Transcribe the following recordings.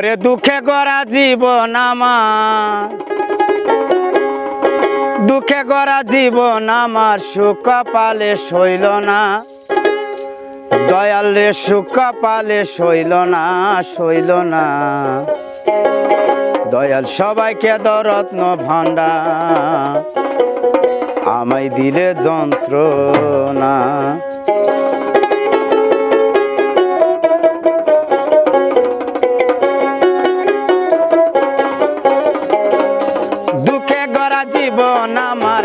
ওরে দুঃখে গড়া জীবন আমার, দুঃখে গড়া জীবন আমার সুখ কপালে সইল না, দয়াল রে সুখ কপালে সইল না, সইল না। দয়াল সবাইকে দরত্ন ভান্ডার, আমায় দিলে যন্ত্রণা। দুঃখে গড়া জীবন আমার,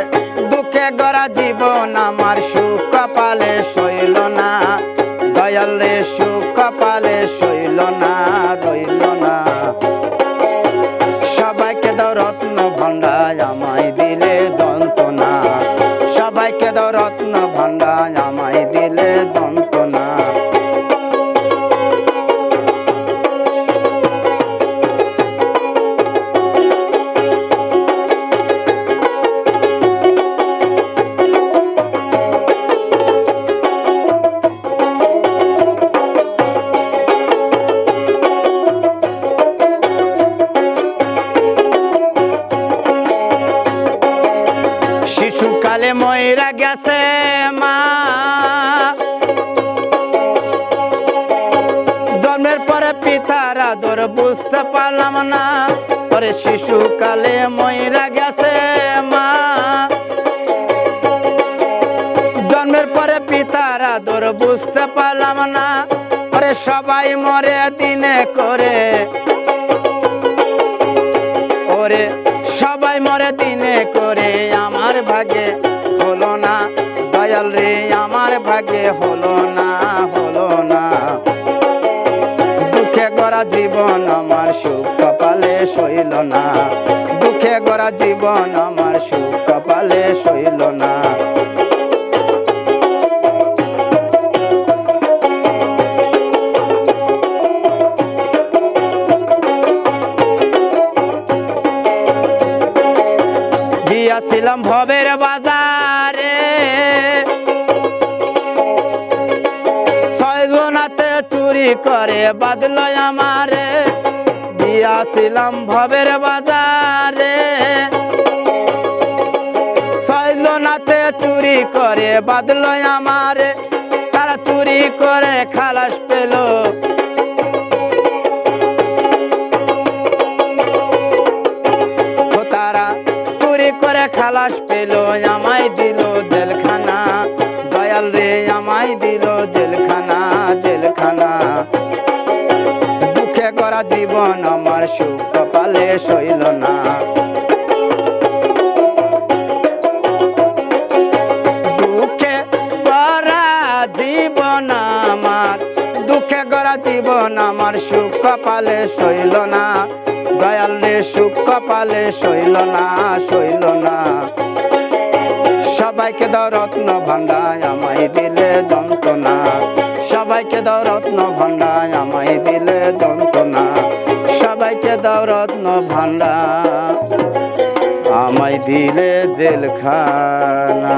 দুঃখে গড়া জীবন আমার সুখ কপালে সইল না, দয়াল রে সুখ কপালে সইল না, রইল না। সবাইকে দাও রত্ন ভান্ডার, আমায় দিলে যন্ত্রণা, সবাইকে দাও রত্ন ভান্ডার, আমায় দিলে যন্ত্রণা। শিশুকালে ময়রা গেছে মা, জন্মের পরে পিতার আদর বুঝতে পারলাম না। পরে শিশুকালে ময়রা গেছে মা, জন্মের পরে পিতার আদর বুঝতে পারলাম না। পরে সবাই মরে দিনে করে, ওরে সবাই মরে দিনে করে, আমার ভাগে হলো না, দয়াল রে আমার ভাগে হলো না, হলো না। দুঃখে গড়া জীবন আমার সুখ কপালে সইল না, দুঃখে গড়া জীবন আমার সুখ কপালে সইল না। গিয়াছিলাম ভবের বাজারে, ছয়জনাতে চুরি করে বাদল আমারে। গিয়াছিলাম ভবের বাজারে, ছয়জনাতে চুরি করে বাদল আমারে। তারা চুরি করে খালাস পেল, করে খালাস পেল, আমায় দিল জেলখানা, দয়াল রে আমায় দিল জেলখানা, জেলখানা। দুঃখে গড়া জীবন আমার সুখ কপালে সইল না, দুঃখে গড়া জীবন আমার, দুঃখে গড়া জীবন আমার সুখ কপালে সইল না, দয়াল রে সুখ কপালে সইল না, সইল না। সবাইকে দাও রত্ন ভান্ডার, আমায় দিলে যন্ত্রণা, সবাইকে দাও রত্ন ভান্ডার, আমায় দিলে যন্ত্রণা। সবাইকে দাও রত্ন ভান্ডার, আমায় দিলে জেলখানা।